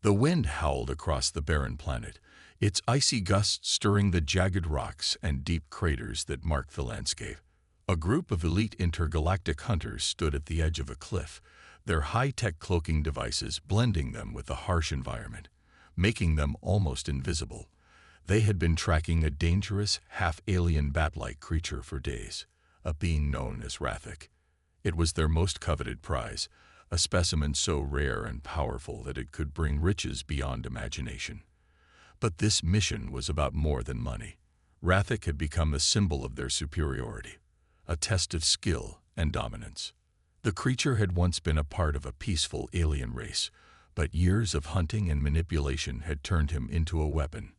The wind howled across the barren planet, its icy gusts stirring the jagged rocks and deep craters that marked the landscape. A group of elite intergalactic hunters stood at the edge of a cliff, their high-tech cloaking devices blending them with the harsh environment, making them almost invisible. They had been tracking a dangerous, half-alien bat-like creature for days, a being known as Rathic. It was their most coveted prize, a specimen so rare and powerful that it could bring riches beyond imagination. But this mission was about more than money. Rathic had become a symbol of their superiority, a test of skill and dominance. The creature had once been a part of a peaceful alien race, but years of hunting and manipulation had turned him into a weapon.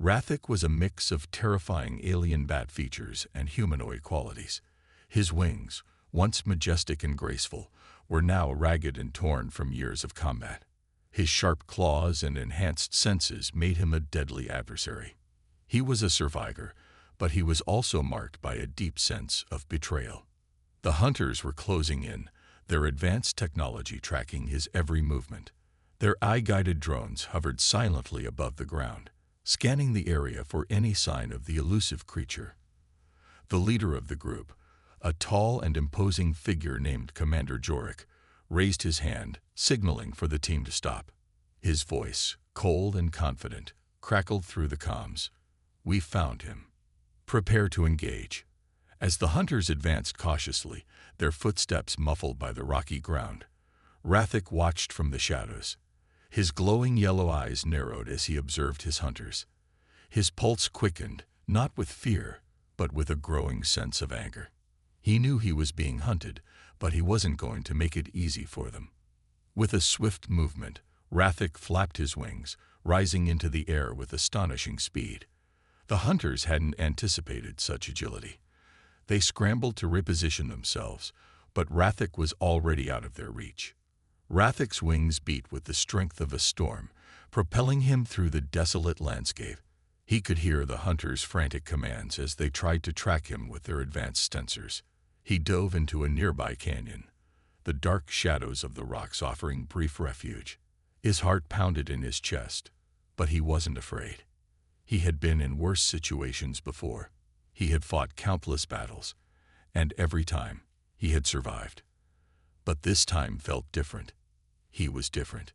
Rathic was a mix of terrifying alien bat features and humanoid qualities. His wings, once majestic and graceful, were now ragged and torn from years of combat. His sharp claws and enhanced senses made him a deadly adversary. He was a survivor, but he was also marked by a deep sense of betrayal. The hunters were closing in, their advanced technology tracking his every movement. Their eye-guided drones hovered silently above the ground, scanning the area for any sign of the elusive creature. The leader of the group, a tall and imposing figure named Commander Jorik, raised his hand, signaling for the team to stop. His voice, cold and confident, crackled through the comms. "We found him. Prepare to engage." As the hunters advanced cautiously, their footsteps muffled by the rocky ground, Rathic watched from the shadows. His glowing yellow eyes narrowed as he observed his hunters. His pulse quickened, not with fear, but with a growing sense of anger. He knew he was being hunted, but he wasn't going to make it easy for them. With a swift movement, Rathic flapped his wings, rising into the air with astonishing speed. The hunters hadn't anticipated such agility. They scrambled to reposition themselves, but Rathic was already out of their reach. Rathic's wings beat with the strength of a storm, propelling him through the desolate landscape. He could hear the hunters' frantic commands as they tried to track him with their advanced sensors. He dove into a nearby canyon, the dark shadows of the rocks offering brief refuge. His heart pounded in his chest, but he wasn't afraid. He had been in worse situations before. He had fought countless battles, and every time he had survived. But this time felt different. He was different.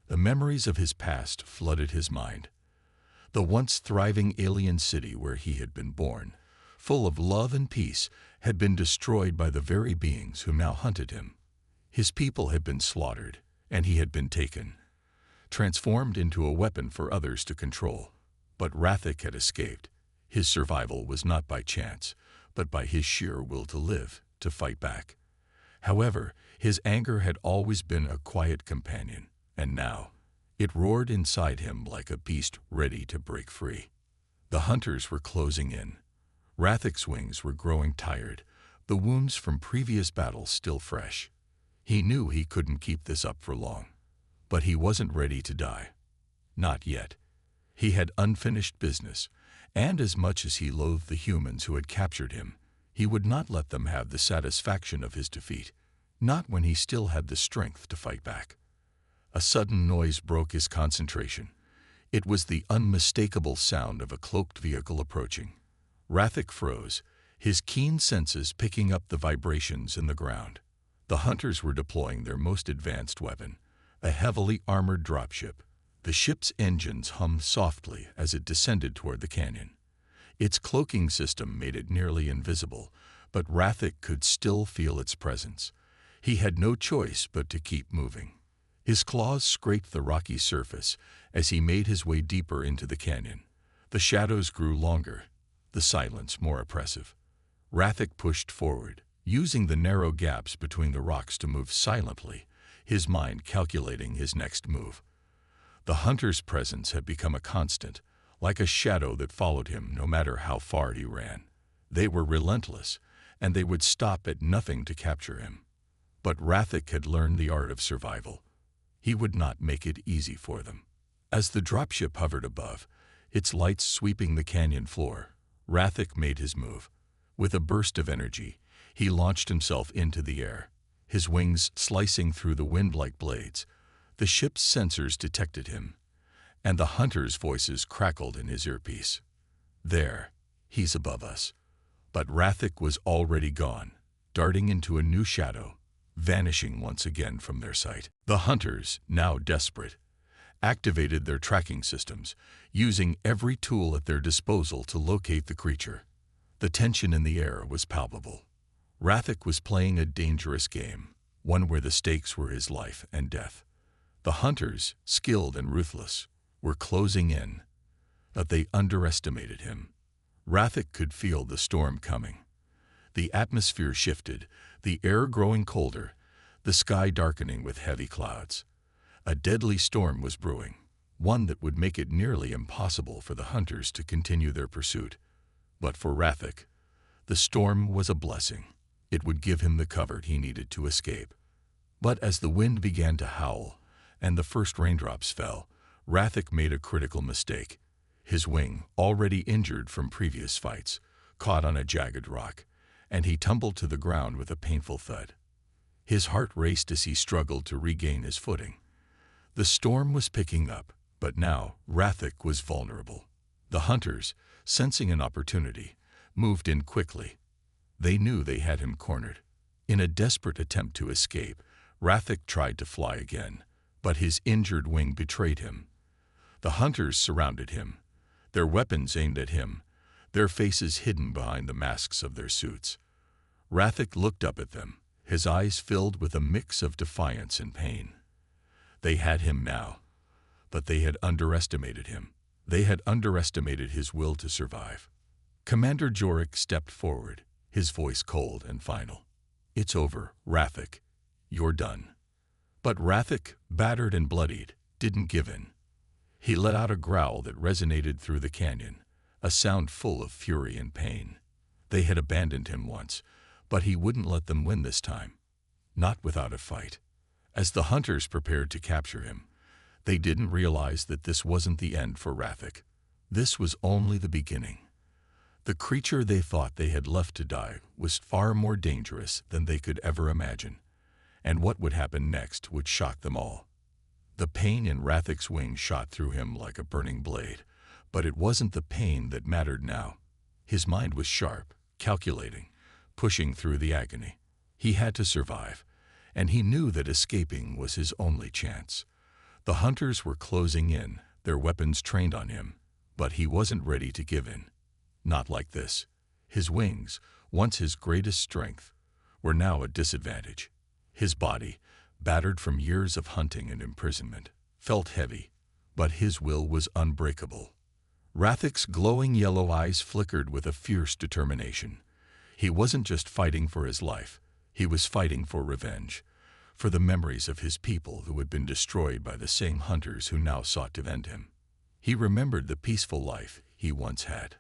The memories of his past flooded his mind. The once thriving alien city where he had been born, full of love and peace, had been destroyed by the very beings who now hunted him. His people had been slaughtered, and he had been taken, transformed into a weapon for others to control. But Rathic had escaped. His survival was not by chance, but by his sheer will to live, to fight back. However, his anger had always been a quiet companion, and now it roared inside him like a beast ready to break free. The hunters were closing in. Rathic's wings were growing tired, the wounds from previous battles still fresh. He knew he couldn't keep this up for long, but he wasn't ready to die. Not yet. He had unfinished business, and as much as he loathed the humans who had captured him, he would not let them have the satisfaction of his defeat, not when he still had the strength to fight back. A sudden noise broke his concentration. It was the unmistakable sound of a cloaked vehicle approaching. Rathic froze, his keen senses picking up the vibrations in the ground. The hunters were deploying their most advanced weapon, a heavily armored dropship. The ship's engines hummed softly as it descended toward the canyon. Its cloaking system made it nearly invisible, but Rathic could still feel its presence. He had no choice but to keep moving. His claws scraped the rocky surface as he made his way deeper into the canyon. The shadows grew longer, the silence more oppressive. Rathic pushed forward, using the narrow gaps between the rocks to move silently, his mind calculating his next move. The hunter's presence had become a constant, like a shadow that followed him no matter how far he ran. They were relentless, and they would stop at nothing to capture him. But Rathic had learned the art of survival. He would not make it easy for them. As the dropship hovered above, its lights sweeping the canyon floor, Rathic made his move. With a burst of energy, he launched himself into the air, his wings slicing through the wind like blades. The ship's sensors detected him, and the hunter's voices crackled in his earpiece. There, he's above us. But Rathik was already gone, darting into a new shadow, vanishing once again from their sight. The hunters, now desperate, activated their tracking systems, using every tool at their disposal to locate the creature. The tension in the air was palpable. Rathik was playing a dangerous game, one where the stakes were his life and death. The hunters, skilled and ruthless, were closing in, but they underestimated him. Rathik could feel the storm coming. The atmosphere shifted, the air growing colder, the sky darkening with heavy clouds. A deadly storm was brewing, one that would make it nearly impossible for the hunters to continue their pursuit. But for Rathik, the storm was a blessing. It would give him the cover he needed to escape. But as the wind began to howl and the first raindrops fell, Rathik made a critical mistake. His wing, already injured from previous fights, caught on a jagged rock, and he tumbled to the ground with a painful thud. His heart raced as he struggled to regain his footing. The storm was picking up, but now Rathik was vulnerable. The hunters, sensing an opportunity, moved in quickly. They knew they had him cornered. In a desperate attempt to escape, Rathik tried to fly again, but his injured wing betrayed him. The hunters surrounded him, their weapons aimed at him, their faces hidden behind the masks of their suits. Rathik looked up at them, his eyes filled with a mix of defiance and pain. They had him now, but they had underestimated him. They had underestimated his will to survive. Commander Jorik stepped forward, his voice cold and final. "It's over, Rathik. You're done." But Rathik, battered and bloodied, didn't give in. He let out a growl that resonated through the canyon, a sound full of fury and pain. They had abandoned him once, but he wouldn't let them win this time. Not without a fight. As the hunters prepared to capture him, they didn't realize that this wasn't the end for Rathik. This was only the beginning. The creature they thought they had left to die was far more dangerous than they could ever imagine, and what would happen next would shock them all. The pain in Rathik's wing shot through him like a burning blade, but it wasn't the pain that mattered now. His mind was sharp, calculating, pushing through the agony. He had to survive, and he knew that escaping was his only chance. The hunters were closing in, their weapons trained on him, but he wasn't ready to give in. Not like this. His wings, once his greatest strength, were now a disadvantage. His body, battered from years of hunting and imprisonment, felt heavy, but his will was unbreakable. Rathik's glowing yellow eyes flickered with a fierce determination. He wasn't just fighting for his life, he was fighting for revenge, for the memories of his people who had been destroyed by the same hunters who now sought to end him. He remembered the peaceful life he once had,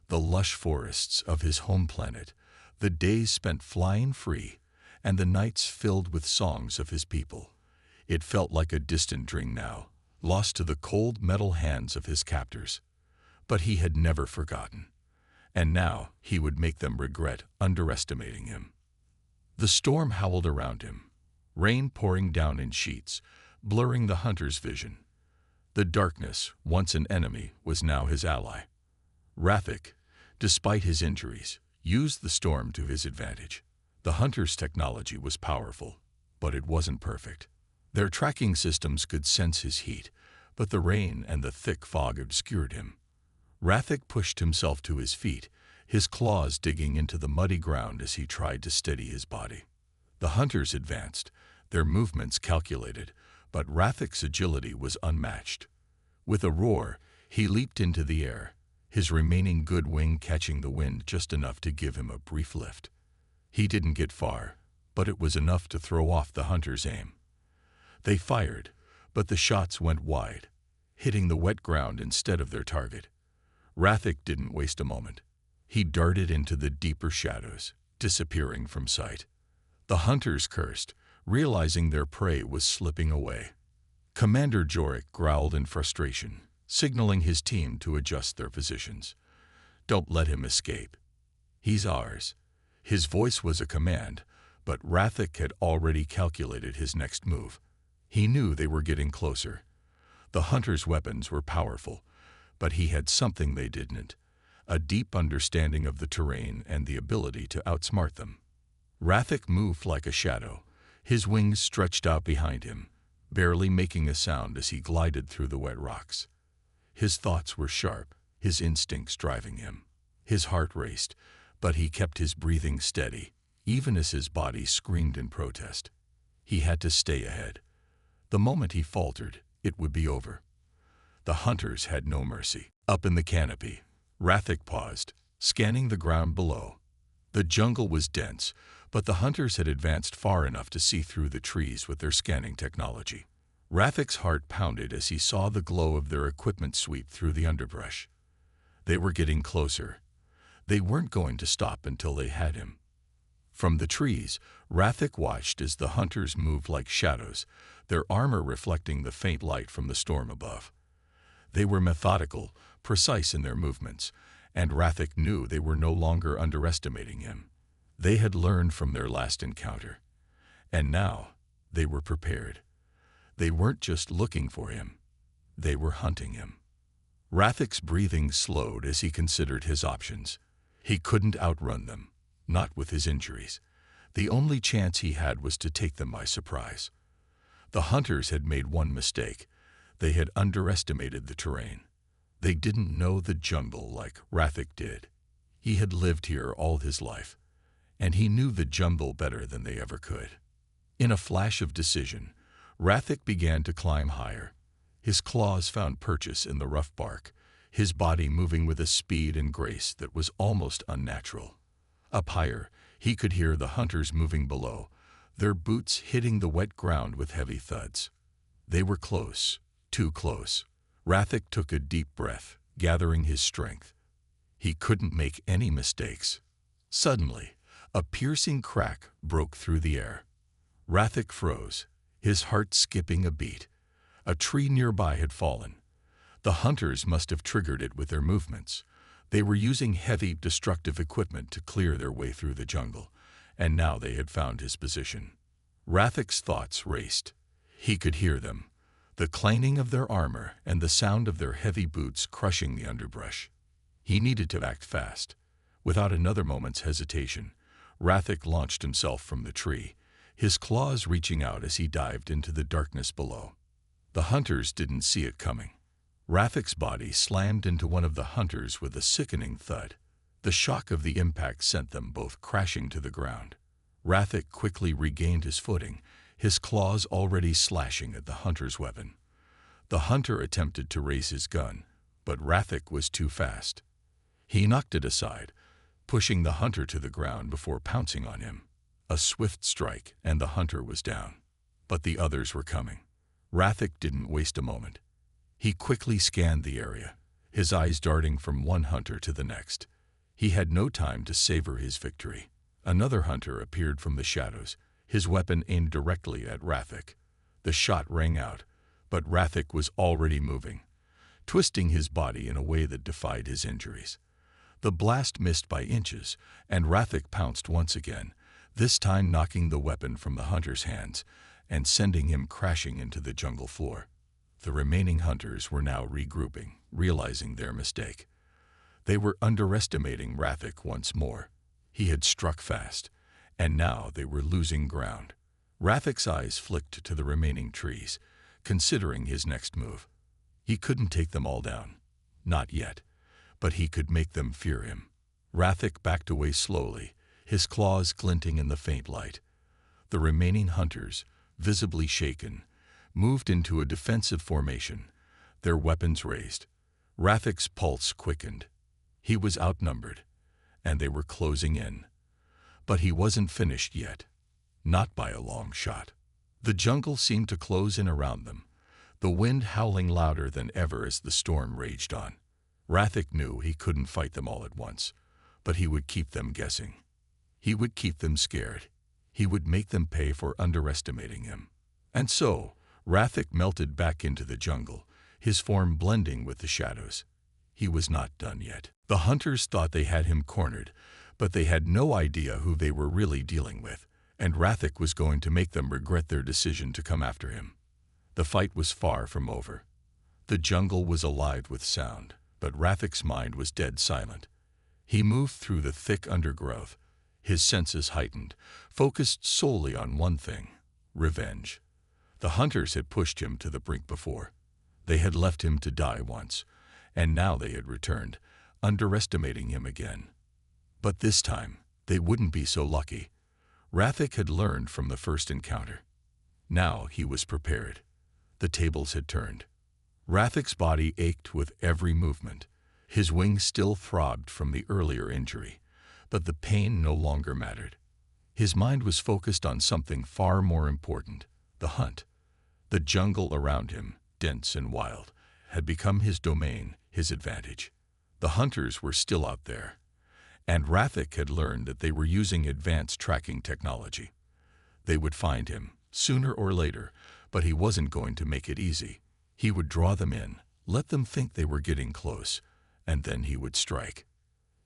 the lush forests of his home planet, the days spent flying free, and the nights filled with songs of his people. It felt like a distant dream now, lost to the cold metal hands of his captors. But he had never forgotten, and now he would make them regret underestimating him. The storm howled around him, rain pouring down in sheets, blurring the hunter's vision. The darkness, once an enemy, was now his ally. Rathik, despite his injuries, used the storm to his advantage. The hunter's technology was powerful, but it wasn't perfect. Their tracking systems could sense his heat, but the rain and the thick fog obscured him. Rathik pushed himself to his feet, his claws digging into the muddy ground as he tried to steady his body. The hunters advanced, their movements calculated, but Rathik's agility was unmatched. With a roar, he leaped into the air, his remaining good wing catching the wind just enough to give him a brief lift. He didn't get far, but it was enough to throw off the hunter's aim. They fired, but the shots went wide, hitting the wet ground instead of their target. Rathik didn't waste a moment. He darted into the deeper shadows, disappearing from sight. The hunters cursed, realizing their prey was slipping away. Commander Jorik growled in frustration, signaling his team to adjust their positions. "Don't let him escape. He's ours." His voice was a command, but Rathik had already calculated his next move. He knew they were getting closer. The hunter's weapons were powerful, but he had something they didn't: a deep understanding of the terrain and the ability to outsmart them. Rathik moved like a shadow, his wings stretched out behind him, barely making a sound as he glided through the wet rocks. His thoughts were sharp, his instincts driving him. His heart raced, but he kept his breathing steady, even as his body screamed in protest. He had to stay ahead. The moment he faltered, it would be over. The hunters had no mercy. Up in the canopy, Rathik paused, scanning the ground below. The jungle was dense, but the hunters had advanced far enough to see through the trees with their scanning technology. Rathik's heart pounded as he saw the glow of their equipment sweep through the underbrush. They were getting closer. They weren't going to stop until they had him. From the trees, Rathik watched as the hunters moved like shadows, their armor reflecting the faint light from the storm above. They were methodical, precise in their movements, and Rathik knew they were no longer underestimating him. They had learned from their last encounter, and now they were prepared. They weren't just looking for him, they were hunting him. Rathik's breathing slowed as he considered his options. He couldn't outrun them, not with his injuries. The only chance he had was to take them by surprise. The hunters had made one mistake. They had underestimated the terrain. They didn't know the jungle like Rathik did. He had lived here all his life, and he knew the jungle better than they ever could. In a flash of decision, Rathik began to climb higher. His claws found purchase in the rough bark, his body moving with a speed and grace that was almost unnatural. Up higher, he could hear the hunters moving below, their boots hitting the wet ground with heavy thuds. They were close, too close. Rathik took a deep breath, gathering his strength. He couldn't make any mistakes. Suddenly, a piercing crack broke through the air. Rathik froze, his heart skipping a beat. A tree nearby had fallen. The hunters must have triggered it with their movements. They were using heavy, destructive equipment to clear their way through the jungle, and now they had found his position. Rathik's thoughts raced. He could hear them, the clanging of their armor and the sound of their heavy boots crushing the underbrush. He needed to act fast. Without another moment's hesitation, Rathik launched himself from the tree, his claws reaching out as he dived into the darkness below. The hunters didn't see it coming. Rathik's body slammed into one of the hunters with a sickening thud. The shock of the impact sent them both crashing to the ground. Rathik quickly regained his footing, his claws already slashing at the hunter's weapon. The hunter attempted to raise his gun, but Rathik was too fast. He knocked it aside, pushing the hunter to the ground before pouncing on him. A swift strike, and the hunter was down. But the others were coming. Rathik didn't waste a moment. He quickly scanned the area, his eyes darting from one hunter to the next. He had no time to savor his victory. Another hunter appeared from the shadows, his weapon aimed directly at Rathik. The shot rang out, but Rathik was already moving, twisting his body in a way that defied his injuries. The blast missed by inches, and Rathik pounced once again, this time knocking the weapon from the hunter's hands and sending him crashing into the jungle floor. The remaining hunters were now regrouping, realizing their mistake. They were underestimating Rathik once more. He had struck fast, and now they were losing ground. Rathik's eyes flicked to the remaining trees, considering his next move. He couldn't take them all down. Not yet, but he could make them fear him. Rathik backed away slowly, his claws glinting in the faint light. The remaining hunters, visibly shaken, moved into a defensive formation, their weapons raised. Rathik's pulse quickened. He was outnumbered, and they were closing in. But he wasn't finished yet. Not by a long shot. The jungle seemed to close in around them, the wind howling louder than ever as the storm raged on. Rathik knew he couldn't fight them all at once, but he would keep them guessing. He would keep them scared. He would make them pay for underestimating him. And so, Rathik melted back into the jungle, his form blending with the shadows. He was not done yet. The hunters thought they had him cornered, but they had no idea who they were really dealing with, and Rathik was going to make them regret their decision to come after him. The fight was far from over. The jungle was alive with sound, but Rathic's mind was dead silent. He moved through the thick undergrowth, his senses heightened, focused solely on one thing: revenge. The hunters had pushed him to the brink before. They had left him to die once, and now they had returned, underestimating him again. But this time, they wouldn't be so lucky. Rathic had learned from the first encounter. Now he was prepared. The tables had turned. Rathic's body ached with every movement. His wings still throbbed from the earlier injury, but the pain no longer mattered. His mind was focused on something far more important: the hunt. The jungle around him, dense and wild, had become his domain, his advantage. The hunters were still out there, and Rathic had learned that they were using advanced tracking technology. They would find him, sooner or later, but he wasn't going to make it easy. He would draw them in, let them think they were getting close, and then he would strike.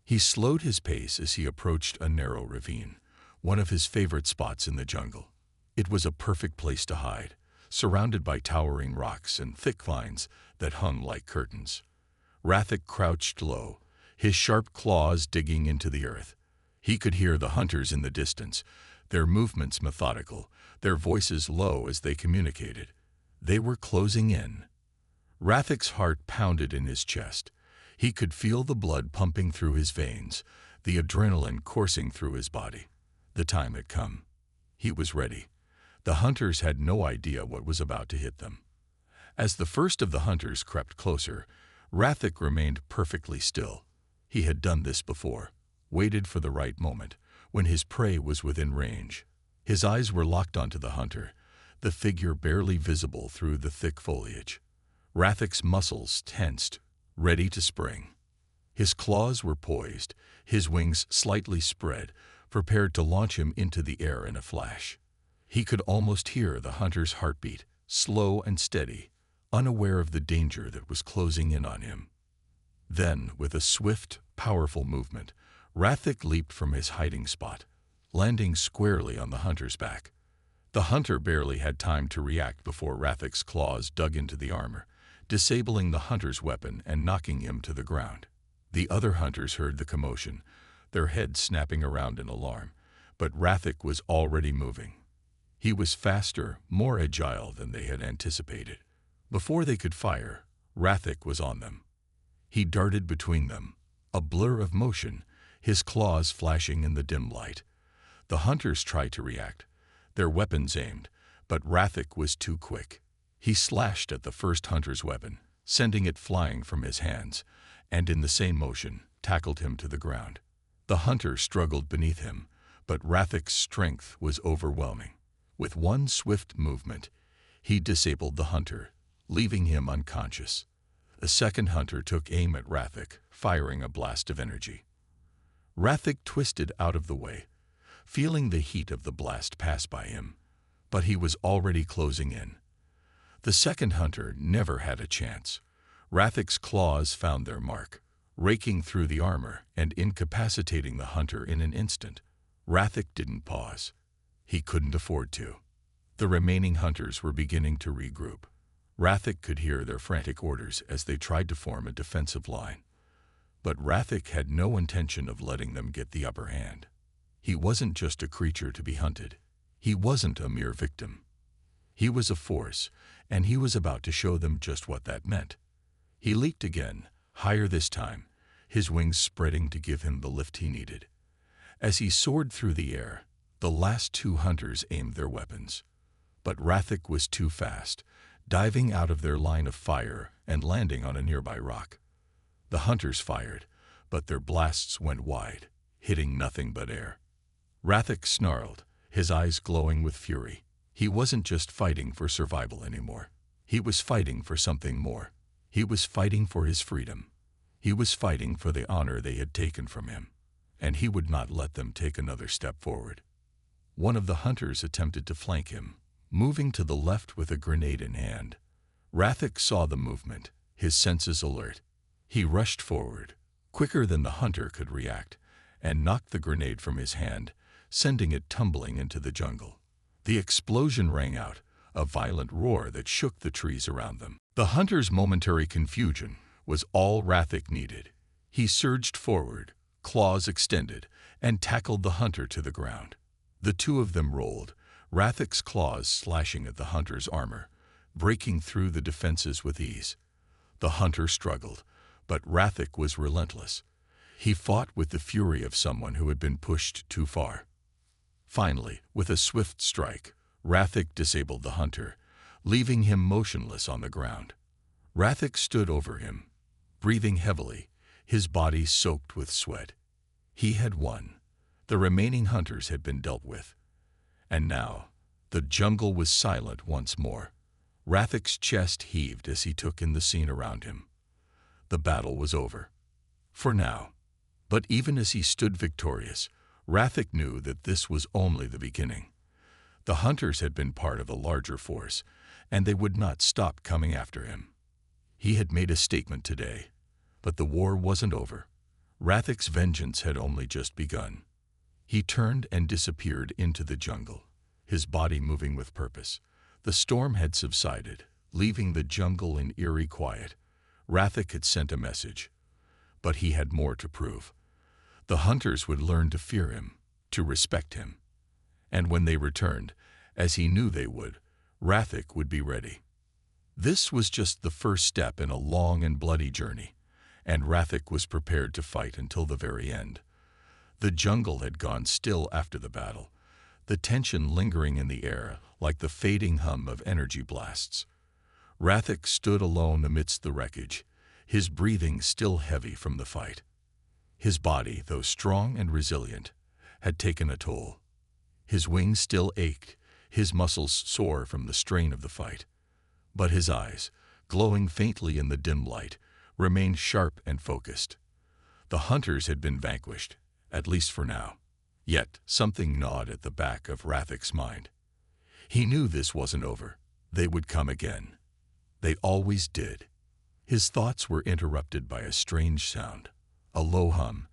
He slowed his pace as he approached a narrow ravine, one of his favorite spots in the jungle. It was a perfect place to hide, surrounded by towering rocks and thick vines that hung like curtains. Rathic crouched low, his sharp claws digging into the earth. He could hear the hunters in the distance, their movements methodical, their voices low as they communicated. They were closing in. Rathic's heart pounded in his chest. He could feel the blood pumping through his veins, the adrenaline coursing through his body. The time had come. He was ready. The hunters had no idea what was about to hit them. As the first of the hunters crept closer, Rathic remained perfectly still. He had done this before, waited for the right moment, when his prey was within range. His eyes were locked onto the hunter, the figure barely visible through the thick foliage. Rathic's muscles tensed, ready to spring. His claws were poised, his wings slightly spread, prepared to launch him into the air in a flash. He could almost hear the hunter's heartbeat, slow and steady, unaware of the danger that was closing in on him. Then, with a swift, powerful movement, Rathic leaped from his hiding spot, landing squarely on the hunter's back. The hunter barely had time to react before Rathic's claws dug into the armor, disabling the hunter's weapon and knocking him to the ground. The other hunters heard the commotion, their heads snapping around in alarm, but Rathic was already moving. He was faster, more agile than they had anticipated. Before they could fire, Rathic was on them. He darted between them, a blur of motion, his claws flashing in the dim light. The hunters tried to react, their weapons aimed, but Rathic was too quick. He slashed at the first hunter's weapon, sending it flying from his hands, and in the same motion, tackled him to the ground. The hunter struggled beneath him, but Rathic's strength was overwhelming. With one swift movement, he disabled the hunter, leaving him unconscious. A second hunter took aim at Rathic, firing a blast of energy. Rathic twisted out of the way, feeling the heat of the blast pass by him, but he was already closing in. The second hunter never had a chance. Rathic's claws found their mark, raking through the armor and incapacitating the hunter in an instant. Rathic didn't pause. He couldn't afford to. The remaining hunters were beginning to regroup. Rathic could hear their frantic orders as they tried to form a defensive line. But Rathic had no intention of letting them get the upper hand. He wasn't just a creature to be hunted. He wasn't a mere victim. He was a force, and he was about to show them just what that meant. He leaped again, higher this time, his wings spreading to give him the lift he needed. As he soared through the air, the last two hunters aimed their weapons. But Rathic was too fast, diving out of their line of fire and landing on a nearby rock. The hunters fired, but their blasts went wide, hitting nothing but air. Rathic snarled, his eyes glowing with fury. He wasn't just fighting for survival anymore. He was fighting for something more. He was fighting for his freedom. He was fighting for the honor they had taken from him, and he would not let them take another step forward. One of the hunters attempted to flank him, moving to the left with a grenade in hand. Rathic saw the movement, his senses alert. He rushed forward, quicker than the hunter could react, and knocked the grenade from his hand, sending it tumbling into the jungle. The explosion rang out, a violent roar that shook the trees around them. The hunter's momentary confusion was all Rathik needed. He surged forward, claws extended, and tackled the hunter to the ground. The two of them rolled, Rathik's claws slashing at the hunter's armor, breaking through the defenses with ease. The hunter struggled, but Rathik was relentless. He fought with the fury of someone who had been pushed too far. Finally, with a swift strike, Rathik disabled the hunter, leaving him motionless on the ground. Rathik stood over him, breathing heavily, his body soaked with sweat. He had won. The remaining hunters had been dealt with. And now, the jungle was silent once more. Rathik's chest heaved as he took in the scene around him. The battle was over. For now. But even as he stood victorious, Rathik knew that this was only the beginning. The hunters had been part of a larger force, and they would not stop coming after him. He had made a statement today, but the war wasn't over. Rathik's vengeance had only just begun. He turned and disappeared into the jungle, his body moving with purpose. The storm had subsided, leaving the jungle in eerie quiet. Rathik had sent a message, but he had more to prove. The hunters would learn to fear him, to respect him. And when they returned, as he knew they would, Rathik would be ready. This was just the first step in a long and bloody journey, and Rathik was prepared to fight until the very end. The jungle had gone still after the battle, the tension lingering in the air like the fading hum of energy blasts. Rathik stood alone amidst the wreckage, his breathing still heavy from the fight. His body, though strong and resilient, had taken a toll. His wings still ached, his muscles sore from the strain of the fight. But his eyes, glowing faintly in the dim light, remained sharp and focused. The hunters had been vanquished, at least for now. Yet something gnawed at the back of Rathik's mind. He knew this wasn't over. They would come again. They always did. His thoughts were interrupted by a strange sound, a low hum,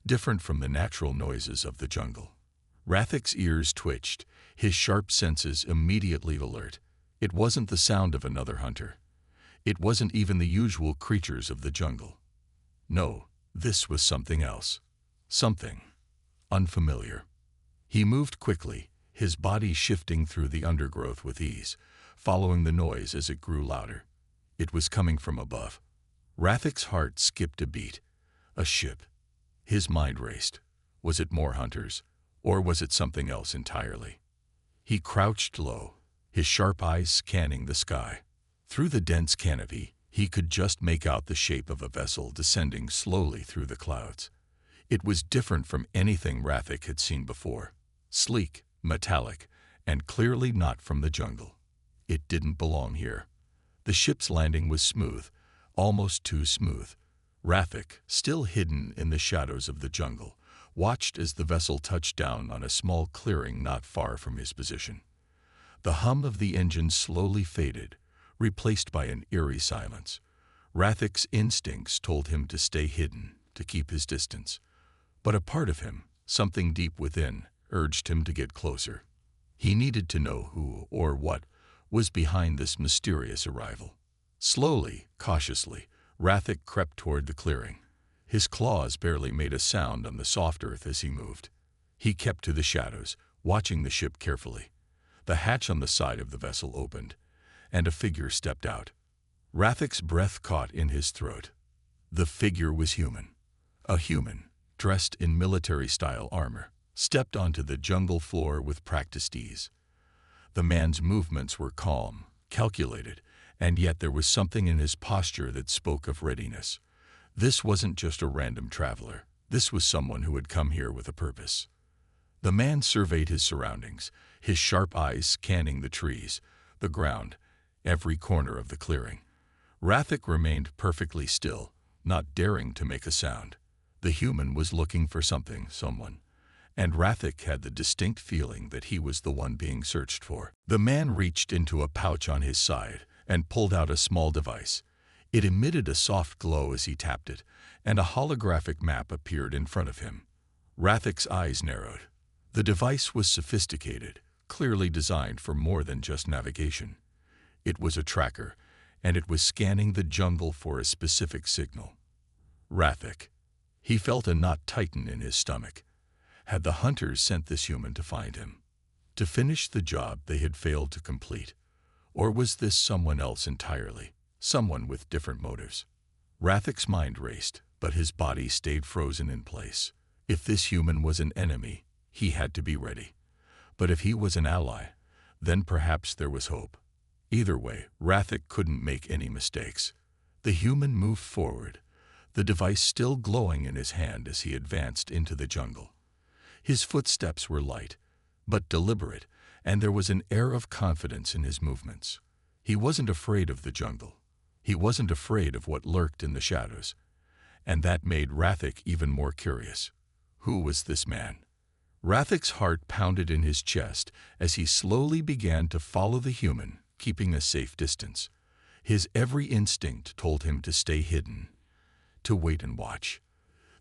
different from the natural noises of the jungle. Rathik's ears twitched, his sharp senses immediately alert. It wasn't the sound of another hunter. It wasn't even the usual creatures of the jungle. No, this was something else. Something unfamiliar. He moved quickly, his body shifting through the undergrowth with ease, following the noise as it grew louder. It was coming from above. Rathik's heart skipped a beat. A ship. His mind raced. Was it more hunters, or was it something else entirely? He crouched low, his sharp eyes scanning the sky. Through the dense canopy, he could just make out the shape of a vessel descending slowly through the clouds. It was different from anything Rathik had seen before. Sleek, metallic, and clearly not from the jungle. It didn't belong here. The ship's landing was smooth, almost too smooth. Rathik, still hidden in the shadows of the jungle, watched as the vessel touched down on a small clearing not far from his position. The hum of the engine slowly faded, replaced by an eerie silence. Rathik's instincts told him to stay hidden, to keep his distance. But a part of him, something deep within, urged him to get closer. He needed to know who or what was behind this mysterious arrival. Slowly, cautiously, Rathik crept toward the clearing. His claws barely made a sound on the soft earth as he moved. He kept to the shadows, watching the ship carefully. The hatch on the side of the vessel opened, and a figure stepped out. Rathik's breath caught in his throat. The figure was human. A human, dressed in military-style armor, stepped onto the jungle floor with practiced ease. The man's movements were calm, calculated, and yet there was something in his posture that spoke of readiness. This wasn't just a random traveler. This was someone who had come here with a purpose. The man surveyed his surroundings, his sharp eyes scanning the trees, the ground, every corner of the clearing. Rathik remained perfectly still, not daring to make a sound. The human was looking for something, someone, and Rathik had the distinct feeling that he was the one being searched for. The man reached into a pouch on his side and pulled out a small device. It emitted a soft glow as he tapped it, and a holographic map appeared in front of him. Rathik's eyes narrowed. The device was sophisticated, clearly designed for more than just navigation. It was a tracker, and it was scanning the jungle for a specific signal. Rathik. He felt a knot tighten in his stomach. Had the hunters sent this human to find him? To finish the job they had failed to complete? Or was this someone else entirely? Someone with different motives? Rathik's mind raced, but his body stayed frozen in place. If this human was an enemy, he had to be ready. But if he was an ally, then perhaps there was hope. Either way, Rathik couldn't make any mistakes. The human moved forward, the device still glowing in his hand as he advanced into the jungle. His footsteps were light, but deliberate, and there was an air of confidence in his movements. He wasn't afraid of the jungle. He wasn't afraid of what lurked in the shadows. And that made Rathik even more curious. Who was this man? Rathik's heart pounded in his chest as he slowly began to follow the human, keeping a safe distance. His every instinct told him to stay hidden, to wait and watch.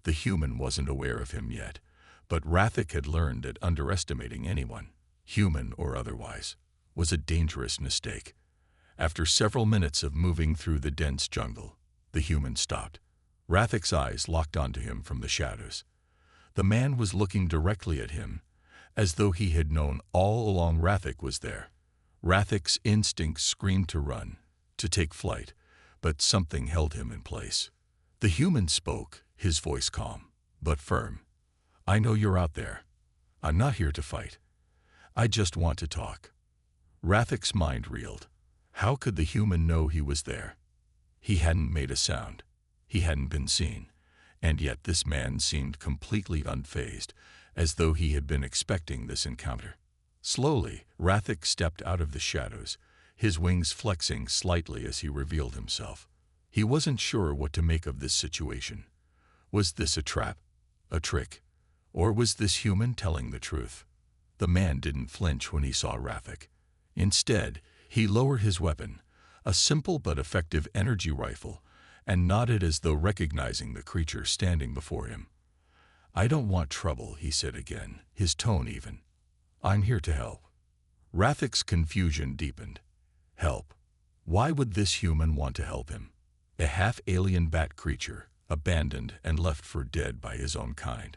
The human wasn't aware of him yet, but Rathik had learned that underestimating anyone, human or otherwise, was a dangerous mistake. After several minutes of moving through the dense jungle, the human stopped. Rathik's eyes locked onto him from the shadows. The man was looking directly at him, as though he had known all along Rathik was there. Rathik's instincts screamed to run, to take flight, but something held him in place. The human spoke, his voice calm, but firm. "I know you're out there. I'm not here to fight. I just want to talk." Rathik's mind reeled. How could the human know he was there? He hadn't made a sound. He hadn't been seen. And yet this man seemed completely unfazed, as though he had been expecting this encounter. Slowly, Rathik stepped out of the shadows, his wings flexing slightly as he revealed himself. He wasn't sure what to make of this situation. Was this a trap? A trick? Or was this human telling the truth? The man didn't flinch when he saw Rathik. Instead, he lowered his weapon, a simple but effective energy rifle, and nodded as though recognizing the creature standing before him. "I don't want trouble," he said again, his tone even. "I'm here to help." Rathik's confusion deepened. Help? Why would this human want to help him? A half-alien bat creature, abandoned and left for dead by his own kind.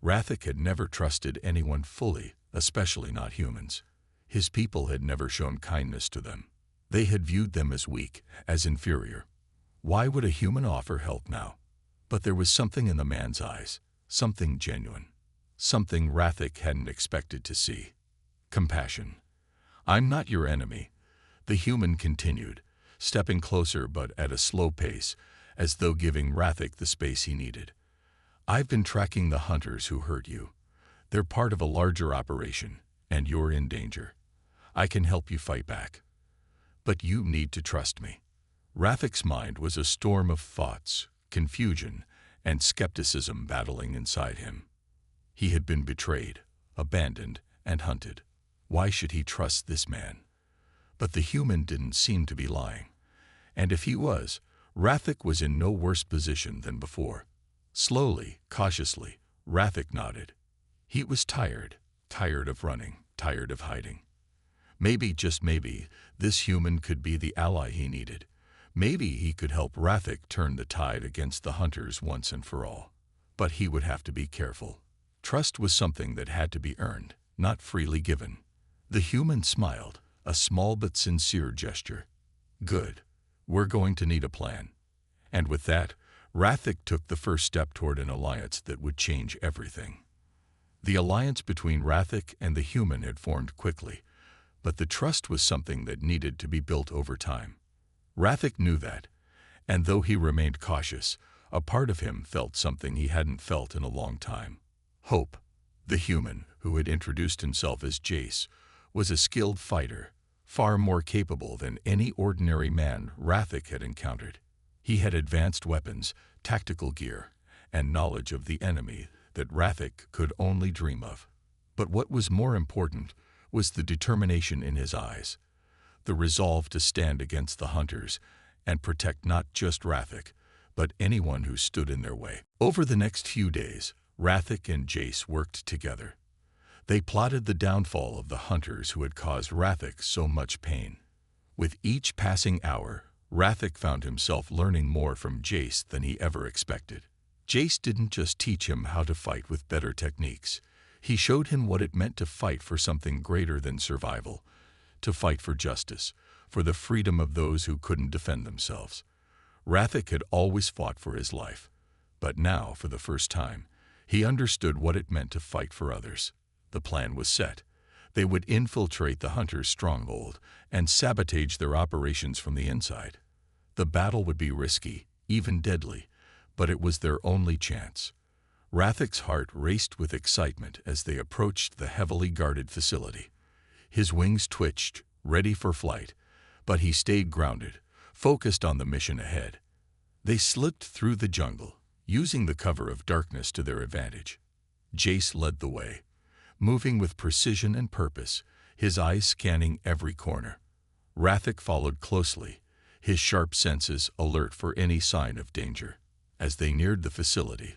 Rathik had never trusted anyone fully, especially not humans. His people had never shown kindness to them. They had viewed them as weak, as inferior. Why would a human offer help now? But there was something in the man's eyes, something genuine, something Rathik hadn't expected to see. Compassion. "I'm not your enemy," the human continued, stepping closer but at a slow pace, as though giving Rathik the space he needed. "I've been tracking the hunters who hurt you. They're part of a larger operation, and you're in danger. I can help you fight back. But you need to trust me." Rathik's mind was a storm of thoughts, confusion, and skepticism battling inside him. He had been betrayed, abandoned, and hunted. Why should he trust this man? But the human didn't seem to be lying. And if he was, Rathik was in no worse position than before. Slowly, cautiously, Rathik nodded. He was tired of running, tired of hiding. Maybe, just maybe, this human could be the ally he needed. Maybe he could help Rathik turn the tide against the hunters once and for all. But he would have to be careful. Trust was something that had to be earned, not freely given. The human smiled, a small but sincere gesture. "Good. We're going to need a plan." And with that, Rathik took the first step toward an alliance that would change everything. The alliance between Rathik and the human had formed quickly, but the trust was something that needed to be built over time. Rathik knew that, and though he remained cautious, a part of him felt something he hadn't felt in a long time. Hope. The human, who had introduced himself as Jace, was a skilled fighter, far more capable than any ordinary man Rathik had encountered. He had advanced weapons, tactical gear, and knowledge of the enemy that Rathik could only dream of. But what was more important was the determination in his eyes, the resolve to stand against the hunters and protect not just Rathik, but anyone who stood in their way. Over the next few days, Rathik and Jace worked together. They plotted the downfall of the hunters who had caused Rathik so much pain. With each passing hour, Rathik found himself learning more from Jace than he ever expected. Jace didn't just teach him how to fight with better techniques. He showed him what it meant to fight for something greater than survival, to fight for justice, for the freedom of those who couldn't defend themselves. Rathik had always fought for his life, but now, for the first time, he understood what it meant to fight for others. The plan was set. They would infiltrate the hunters' stronghold and sabotage their operations from the inside. The battle would be risky, even deadly, but it was their only chance. Rathik's heart raced with excitement as they approached the heavily guarded facility. His wings twitched, ready for flight, but he stayed grounded, focused on the mission ahead. They slipped through the jungle, using the cover of darkness to their advantage. Jace led the way, moving with precision and purpose, his eyes scanning every corner. Rathik followed closely, his sharp senses alert for any sign of danger. As they neared the facility,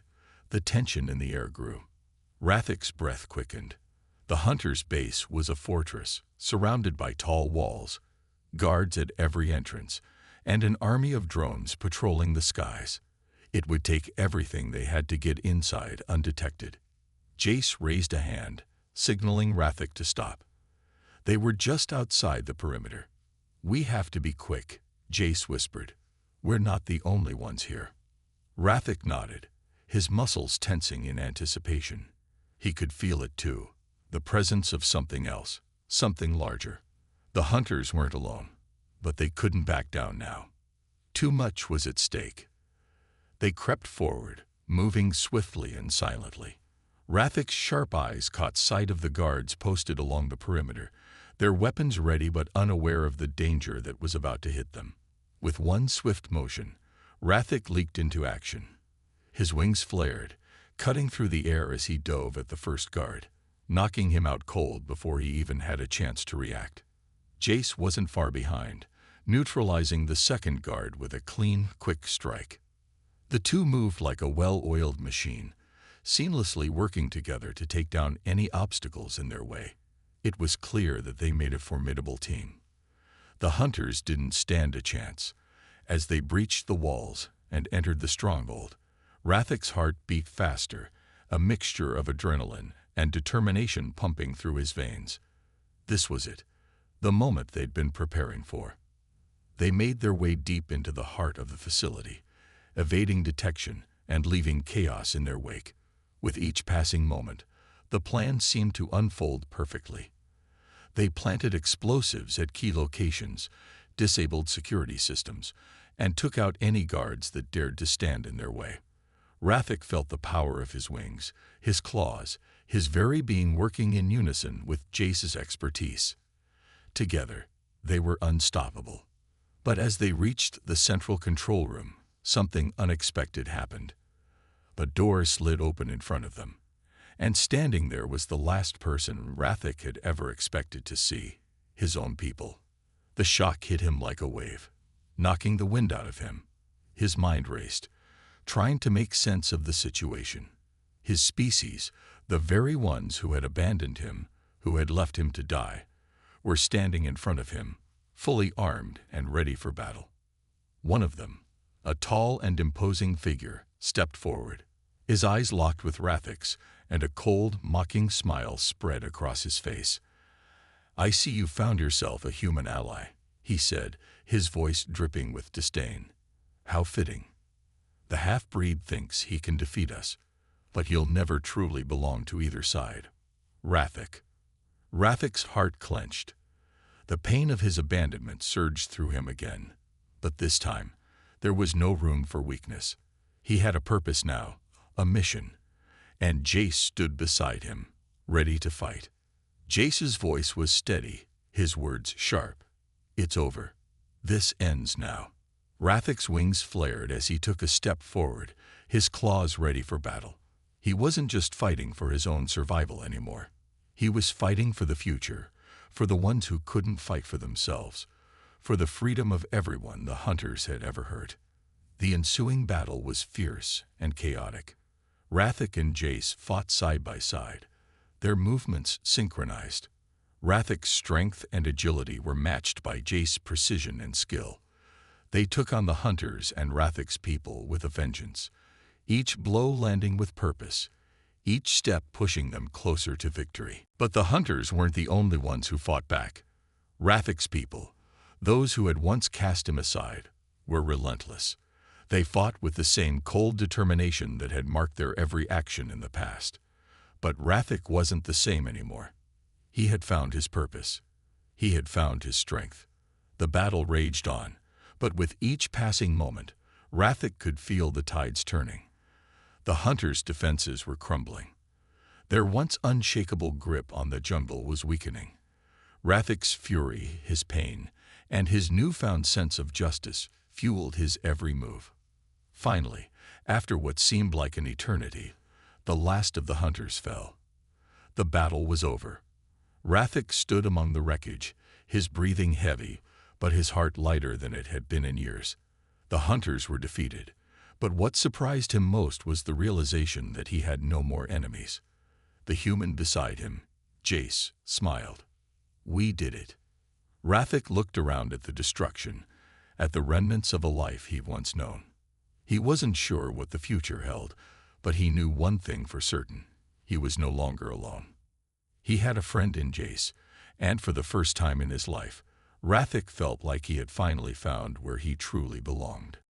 the tension in the air grew. Rathik's breath quickened. The hunter's base was a fortress, surrounded by tall walls, guards at every entrance, and an army of drones patrolling the skies. It would take everything they had to get inside undetected. Jace raised a hand, signaling Rathik to stop. They were just outside the perimeter. "We have to be quick," Jace whispered. "We're not the only ones here." Rathik nodded, his muscles tensing in anticipation. He could feel it too, the presence of something else, something larger. The hunters weren't alone, but they couldn't back down now. Too much was at stake. They crept forward, moving swiftly and silently. Rathik's sharp eyes caught sight of the guards posted along the perimeter, their weapons ready but unaware of the danger that was about to hit them. With one swift motion, Rathik leaped into action. His wings flared, cutting through the air as he dove at the first guard, knocking him out cold before he even had a chance to react. Jace wasn't far behind, neutralizing the second guard with a clean, quick strike. The two moved like a well-oiled machine, seamlessly working together to take down any obstacles in their way. It was clear that they made a formidable team. The hunters didn't stand a chance. As they breached the walls and entered the stronghold, Rathik's heart beat faster, a mixture of adrenaline and determination pumping through his veins. This was it, the moment they'd been preparing for. They made their way deep into the heart of the facility, evading detection and leaving chaos in their wake. With each passing moment, the plan seemed to unfold perfectly. They planted explosives at key locations, disabled security systems, and took out any guards that dared to stand in their way. Rathik felt the power of his wings, his claws, his very being working in unison with Jace's expertise. Together, they were unstoppable. But as they reached the central control room, something unexpected happened. A door slid open in front of them, and standing there was the last person Rathik had ever expected to see, his own people. The shock hit him like a wave, knocking the wind out of him. His mind raced, trying to make sense of the situation. His species, the very ones who had abandoned him, who had left him to die, were standing in front of him, fully armed and ready for battle. One of them, a tall and imposing figure, stepped forward. His eyes locked with Rathik's, and a cold, mocking smile spread across his face. "I see you found yourself a human ally," he said, his voice dripping with disdain. "How fitting. The half-breed thinks he can defeat us, but he'll never truly belong to either side." Rathik. Rathik's heart clenched. The pain of his abandonment surged through him again. But this time, there was no room for weakness. He had a purpose now, a mission, and Jace stood beside him, ready to fight. Jace's voice was steady, his words sharp. "It's over. This ends now." Rathik's wings flared as he took a step forward, his claws ready for battle. He wasn't just fighting for his own survival anymore. He was fighting for the future, for the ones who couldn't fight for themselves, for the freedom of everyone the hunters had ever hurt. The ensuing battle was fierce and chaotic. Rathik and Jace fought side by side, their movements synchronized. Rathic's strength and agility were matched by Jace's precision and skill. They took on the hunters and Rathic's people with a vengeance, each blow landing with purpose, each step pushing them closer to victory. But the hunters weren't the only ones who fought back. Rathic's people, those who had once cast him aside, were relentless. They fought with the same cold determination that had marked their every action in the past. But Rathic wasn't the same anymore. He had found his purpose. He had found his strength. The battle raged on, but with each passing moment, Rathic could feel the tides turning. The hunters' defenses were crumbling. Their once unshakable grip on the jungle was weakening. Rathic's fury, his pain, and his newfound sense of justice fueled his every move. Finally, after what seemed like an eternity, the last of the hunters fell. The battle was over. Rathic stood among the wreckage, his breathing heavy, but his heart lighter than it had been in years. The hunters were defeated, but what surprised him most was the realization that he had no more enemies. The human beside him, Jace, smiled. "We did it." Rathic looked around at the destruction, at the remnants of a life he'd once known. He wasn't sure what the future held, but he knew one thing for certain: he was no longer alone. He had a friend in Jace, and for the first time in his life, Rathic felt like he had finally found where he truly belonged.